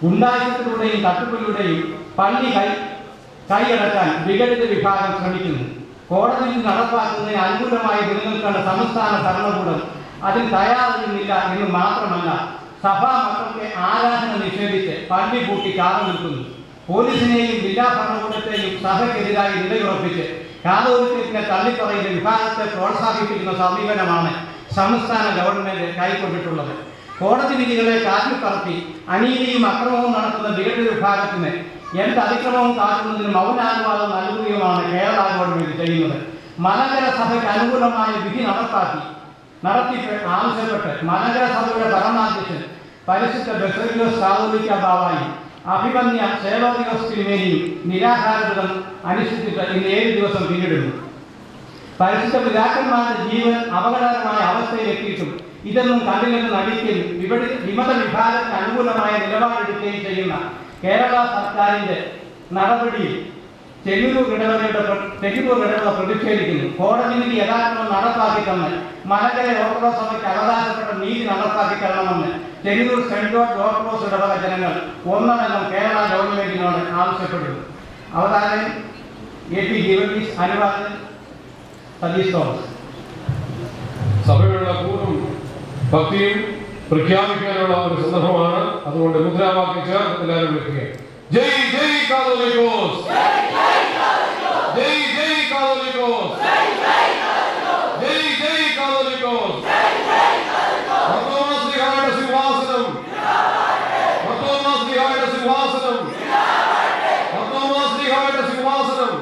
ഉണ്ടായത്തിലൂടെയും തട്ടിപ്പിലൂടെയും പള്ളി കൈയടക്കാൻ വിഘടിത വിഭാഗം ശ്രമിക്കുന്നു. കോടതിയിൽ നടപ്പാക്കുന്നതിന് അനുകൂലമായി നിലനിൽക്കേണ്ട സംസ്ഥാന ഭരണകൂടം അതിന് തയ്യാറാകുന്നില്ല എന്ന് മാത്രമല്ല, സഭാ മക്കൾക്ക് ആരാധന നിഷേധിച്ച് പള്ളി പൂട്ടി കാലം നിൽക്കുന്നു. പോലീസിനെയും ജില്ലാ ഭരണകൂടത്തെയും സഭയ്ക്കെതിരായി നിലയുറപ്പിച്ച് കാതോലിക്കത്തിനെ തള്ളിപ്പറയുന്ന വിഭാഗത്തെ പ്രോത്സാഹിപ്പിക്കുന്ന സമീപനമാണ് സംസ്ഥാന ഗവൺമെന്റ് കൈക്കൊണ്ടിട്ടുള്ളത്. കോടതി വിധികളെ കാറ്റിൽപ്പറത്തി അനീതിയും അക്രമവും നടത്തുന്ന വിഘടിത വിഭാഗത്തിന് എന്ത് അതിക്രമവും കാട്ടുന്നതിന് മൗനാനുവാദം നൽകുകയുമാണ് കേരള ഗവൺമെന്റ് ചെയ്യുന്നത്. മലങ്കര സഭയ്ക്ക് അനുകൂലമായ വിധി നടത്തി ആവശ്യപ്പെട്ട് മലങ്കര സഭയുടെ പരമാധ്യക്ഷൻ പരിശുദ്ധ ബസേലിയോസ് കാതോലിക്ക ബാവായും അഭിമന്യ സേവോദിയോസ് തിരുമേനിയും നിരാഹാരവ്രതം അനുഷ്ഠിച്ചിട്ട് ഇന്ന് 7 ദിവസം പിന്നിടുന്നു. പരിശുദ്ധ പിതാക്കന്മാരുടെ ജീവൻ അപകടകരമായ അവസ്ഥയിലെത്തിയിട്ടും ഇതൊന്നും കണ്ടില്ലെന്ന് നടിക്കുകയും വിമത വിഭാഗത്തിന് അനുകൂലമായ നിലപാടെടുക്കുകയും ചെയ്യുന്ന കേരള സർക്കാരിന്റെ നടപടിയിൽ ചെങ്ങന്നൂർ ഇടവക പ്രതിഷേധിക്കുന്നു. കോടതി വിധി യഥാക്രമം നടപ്പാക്കി തന്ന് മലങ്കര ഓർത്തഡോക്സ് സഭയ്ക്ക് അവകാശപ്പെട്ട നീതി നടപ്പാക്കി തരണമെന്ന് ചെങ്ങന്നൂർ സെന്റ് ജോർജ് ഓർത്തഡോക്സ് ഇടവക ജനങ്ങൾ ഒന്നടങ്കം കേരള ഗവൺമെന്റിനോട് ആവശ്യപ്പെടുന്നു. അവതാരം AP ഗിവർഗീസ്, അനുവാദൻ സതീഷ് തോമസ്. സഭയുടെ പൂർവ്വം ഭക്തിയും പ്രഖ്യാപിക്കാനുള്ള ഒരു സന്ദർഭമാണ്. അതുകൊണ്ട് മുദ്രാവാക്യം ചേർത്ത് എല്ലാവരും വിളിക്കുക. ജയ് ജയ് കാതോലിക്കോസ്, ജയ് ജയ് കാതോലിക്കോസ്, ജയ് ജയ് കാതോലിക്കോസ്. മർത്തോമാശ്ലീഹായുടെ സിംഹാസനം, മർത്തോമാശ്ലീഹായുടെ സിംഹാസനം, മർത്തോമാശ്ലീഹായുടെ സിംഹാസനം.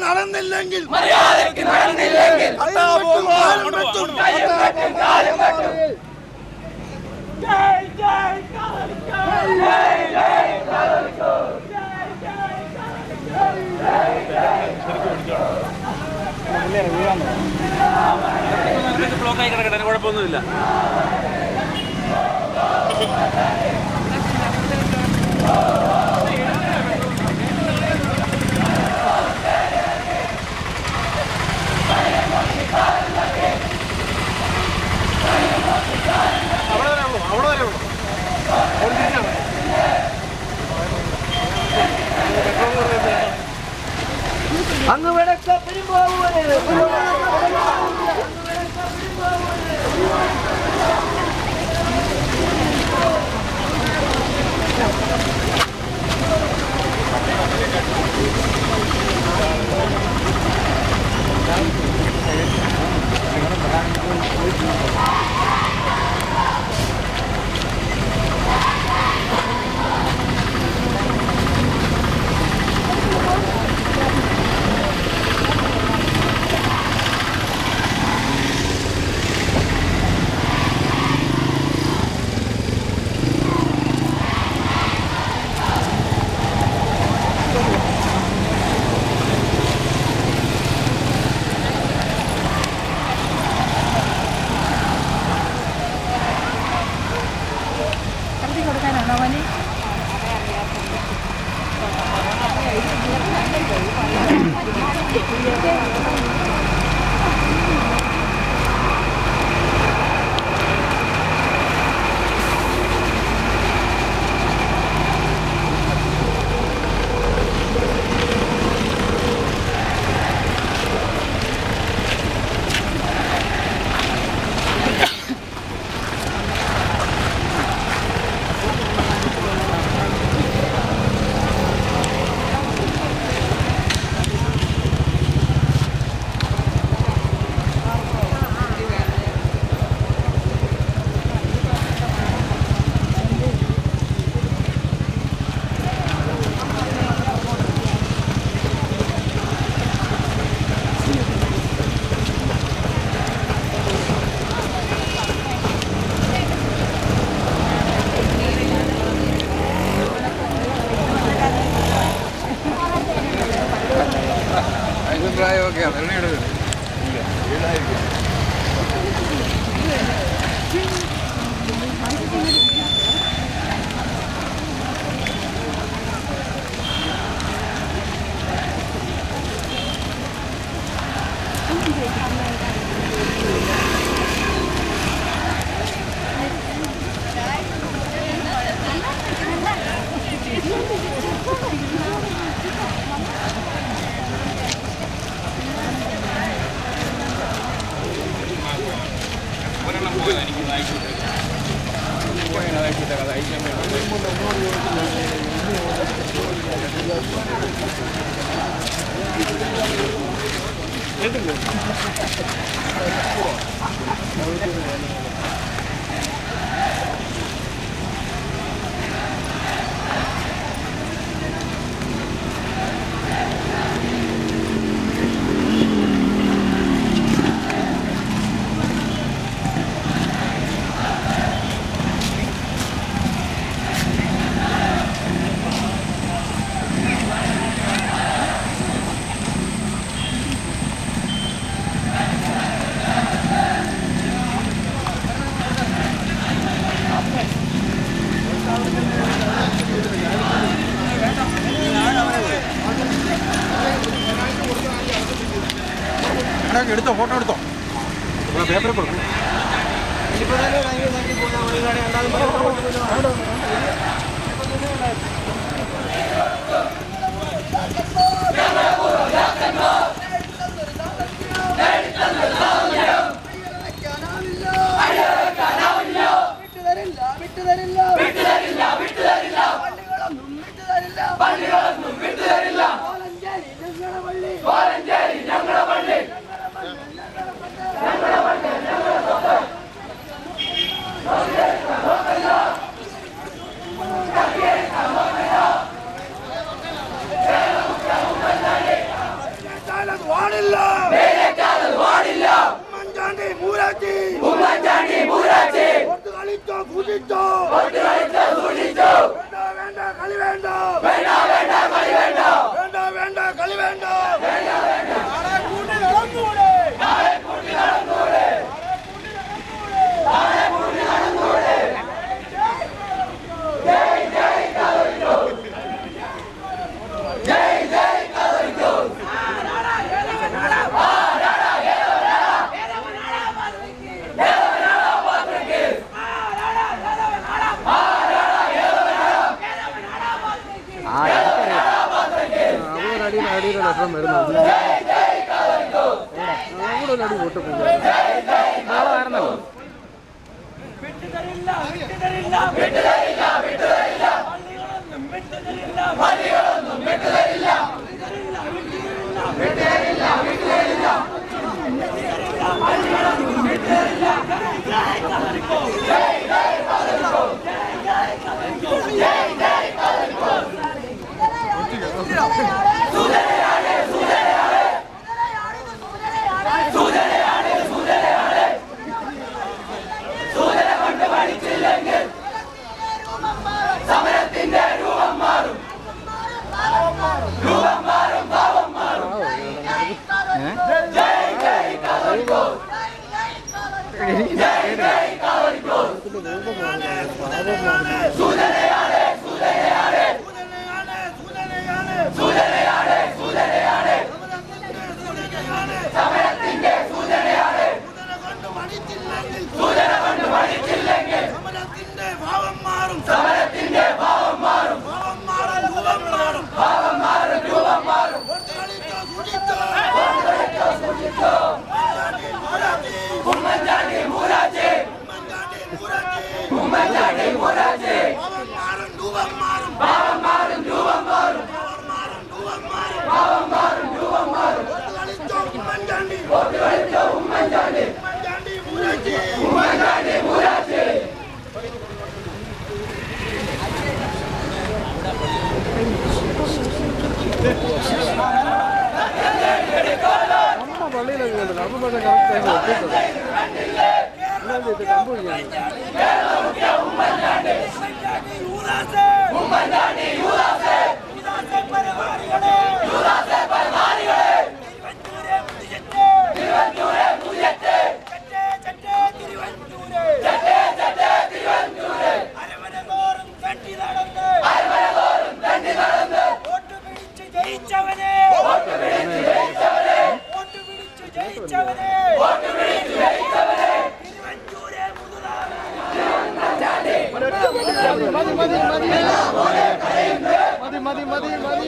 നടന്നില്ലെങ്കിൽ ബ്ലോക്കായി കിടക്കട്ടെ, കുഴപ്പമൊന്നുമില്ല. അങ്ങ് വിടക്കപ്പിനും പോകുവേ അഭിപ്രായമൊക്കെയാണ്. എടുത്തോ, ഫോട്ടോ എടുത്തോ, പേപ്പർ കൊടുക്കും. Come on. ഉമ്മൻചാണ്ടി മൂരാച്ചി വോട്ട് കളിച്ചോ സൂക്ഷിച്ചോ വേണ്ട കളി വേണ്ട വേണ്ട കളി വേണ്ട നാളെ കൂട്ടി നടന്നൂടെ മതി